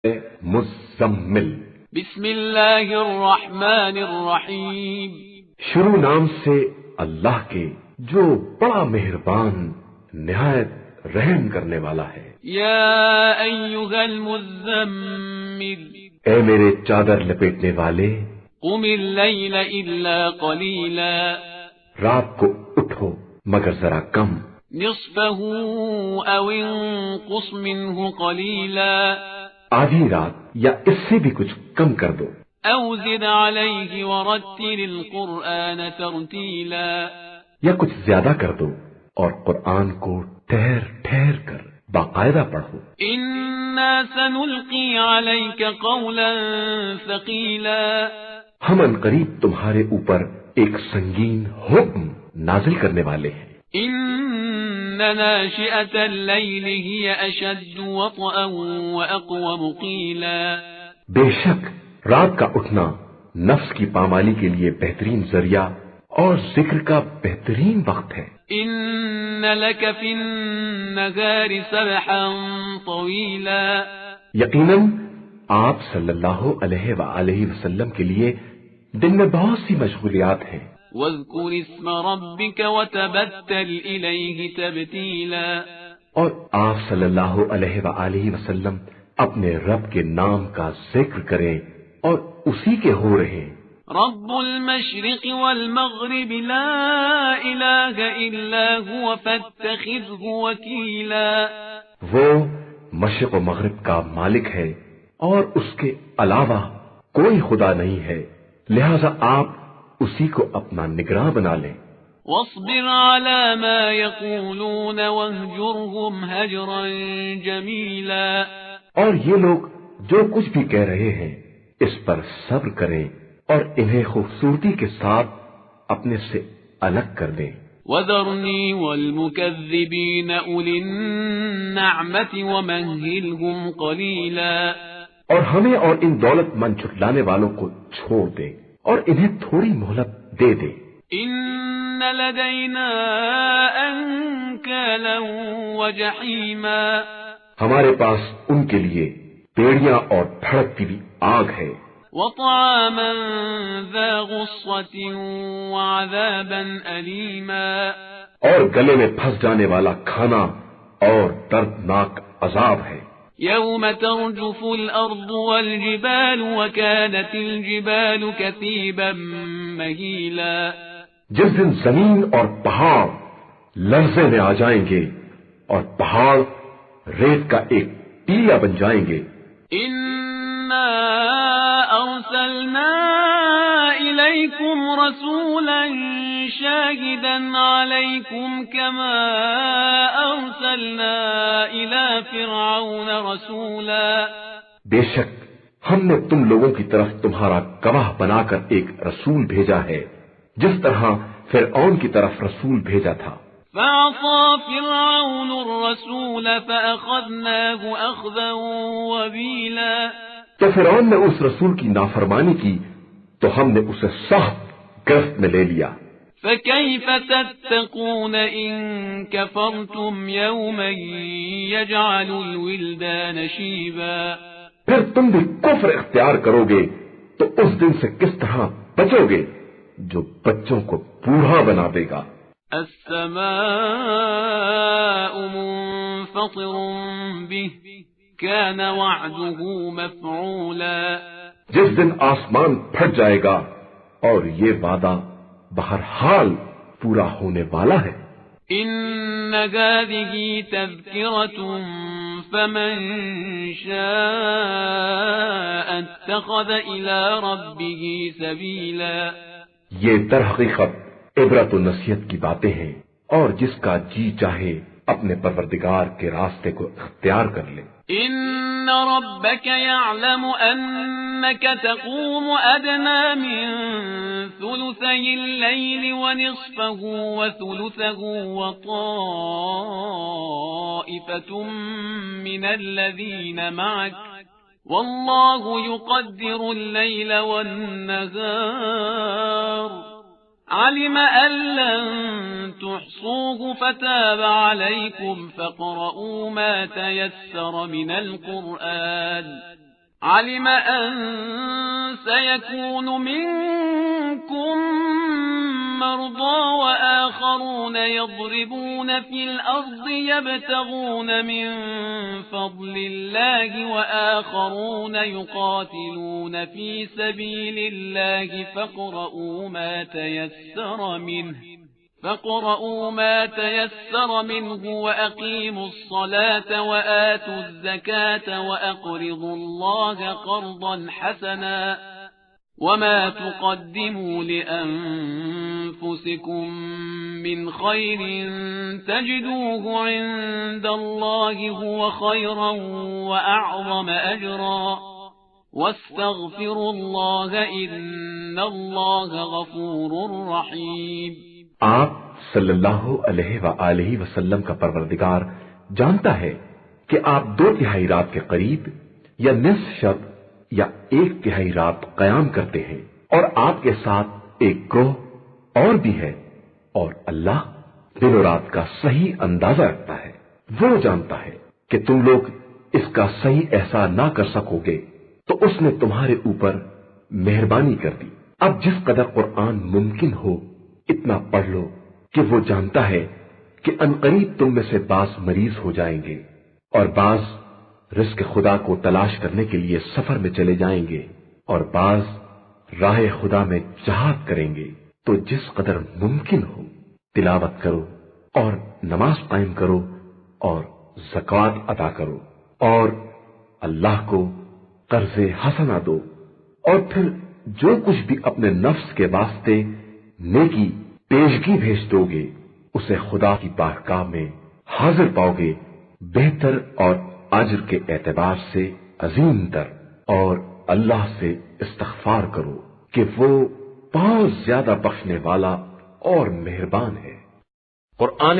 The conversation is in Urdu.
مزمل۔ بسم اللہ الرحمن الرحیم۔ شروع نام سے اللہ کے جو بڑا مہربان نہایت رحم کرنے والا ہے۔ یا ایھا المزمل، اے میرے چادر لپیٹنے والے، قم اللیل الا قلیلا، رات کو اٹھو مگر ذرا کم، نصفه او انقص منه قلیلا، آدھی رات یا اس سے بھی کچھ کم کر دو، او زد علیہ ورتل القرآن ترتیلا، یا کچھ زیادہ کر دو اور قرآن کو ٹھہر ٹھہر کر باقاعدہ پڑھو۔ انا سنلقی علیک قولا ثقیلا، ہم ان قریب تمہارے اوپر ایک سنگین حکم نازل کرنے والے ہیں۔ ان ناشئة اللیل ہی اشد وطئا واقوم قیلا، بے شک رات کا اٹھنا نفس کی پامالی کے لیے بہترین ذریعہ اور ذکر کا بہترین وقت ہے۔ ان لک فی النہار سبحا طویلا، یقیناً آپ صلی اللہ علیہ وآلہ وسلم کے لیے دن میں بہت سی مشغولیات ہیں۔ واذکر اسم ربک وتبتل الیہ تبتیلا، اور آپ صلی اللہ علیہ وآلہ وسلم اپنے رب کے نام کا ذکر کریں اور اسی کے ہو رہے۔ رب المشرق والمغرب لا الہ الا هو فاتخذه وکیلا، وہ مشرق و مغرب کا مالک ہے اور اس کے علاوہ کوئی خدا نہیں ہے، لہذا آپ اسی کو اپنا نگراں بنا لیں۔ واصبر على ما يقولون واهجرهم هجرا جميلا، اور یہ لوگ جو کچھ بھی کہہ رہے ہیں اس پر صبر کریں اور انہیں خوبصورتی کے ساتھ اپنے سے الگ کر دیں۔ وذرني والمكذبين أولي النعمة ومهلهم قليلا، اور ہمیں اور ان دولت مند جھٹلانے والوں کو چھوڑ دیں اور انہیں تھوڑی مہلت دے دیں۔ ان لدينا انكالا وجحيما، ہمارے پاس ان کے لیے پیڑیاں اور بھڑکتی ہوئی آگ ہے، وطعاما ذا غصة وعذابا أليما، اور گلے میں پھنس جانے والا کھانا اور دردناک عذاب ہے۔ يوم ترجف الأرض والجبال وكانت الجبال كثيبا مهيلا، جس دن زمین اور پہاڑ لرزے میں آ جائیں گے اور پہاڑ ریت کا ایک ٹیلا بن جائیں گے۔ إنا أرسلنا إليكم رسولا شاهدا عليكم كما أرسلنا إلى فرعون رسولا، بے شک ہم نے تم لوگوں کی طرف تمہارا گواہ بنا کر ایک رسول بھیجا ہے جس طرح فرعون کی طرف رسول بھیجا تھا۔ فعصى فرعون الرسول فأخذناه أخذا وبيلا، تو فرعون نے اس رسول کی نافرمانی کی تو ہم نے اسے سخت گرفت میں لے لیا۔ فكيف تتقون إن كفرتم يوما يجعل الولدان شيبا، پھر تم بھی کفر اختیار کرو گے تو اس دن سے کس طرح بچو گے جو بچوں کو بوڑھا بنا دے گا۔ السماء منفطر به كان وعده مفعولا، جس دن آسمان پھٹ جائے گا اور یہ وعدہ بہرحال پورا ہونے والا ہے۔ ان هذه تذكرة فمن شاء اتخذ الى ربه سبيلا، یہ در حقیقت عبرت و نصیحت کی باتیں ہیں اور جس کا جی چاہے اپنے پروردگار کے راستے کو اختیار کر لے۔ ان ربك يعلم انك تقوم ادنى من ثلثي الليل ونصفه وثلثه وطائفة من الذين معك والله يقدر الليل والنهار، علم أن لن تحصوه فتاب عليكم فاقرؤوا ما تيسر من القرآن، علم أن سيكون منكم مرضى وآخرون يضربون في الأرض يبتغون من فضل الله وآخرون يقاتلون في سبيل الله فاقرؤوا ما تيسر منه وأقيموا الصلاة وآتوا الزكاة وأقرضوا الله قرضا حسنا وما تقدموا لأنفسكم من خير تجدوه عند الله هو خيرا وأعظم أجرا واستغفروا الله إن الله غفور رحيم. آپ صلی اللہ علیہ وآلہ وسلم کا پروردگار جانتا ہے کہ آپ 2/3 رات کے قریب یا نصف شب یا 1/3 رات قیام کرتے ہیں اور آپ کے ساتھ ایک گروہ اور بھی ہے، اور اللہ دن و رات کا صحیح اندازہ رکھتا ہے. وہ جانتا ہے کہ تم لوگ اس کا صحیح احسان نہ کر سکو گے تو اس نے تمہارے اوپر مہربانی کر دی. اب جس قدر قرآن ممکن ہو اتنا پڑھ لو کہ وہ جانتا ہے کہ عنقریب تم میں سے بعض مریض ہو جائیں گے اور بعض رزق خدا کو تلاش کرنے کے لیے سفر میں چلے جائیں گے اور بعض راہ خدا میں جہاد کریں گے. تو جس قدر ممکن ہو تلاوت کرو اور نماز قائم کرو اور زکوٰۃ ادا کرو اور اللہ کو قرض حسنہ دو، اور پھر جو کچھ بھی اپنے نفس کے واسطے نیکی پیشگی بھیج دو گے اسے خدا کی بارگاہ میں حاضر پاؤ گے بہتر اور اجر کے اعتبار سے عظیم تر. اور اللہ سے استغفار کرو کہ وہ بہت زیادہ بخشنے والا اور مہربان ہے. قرآن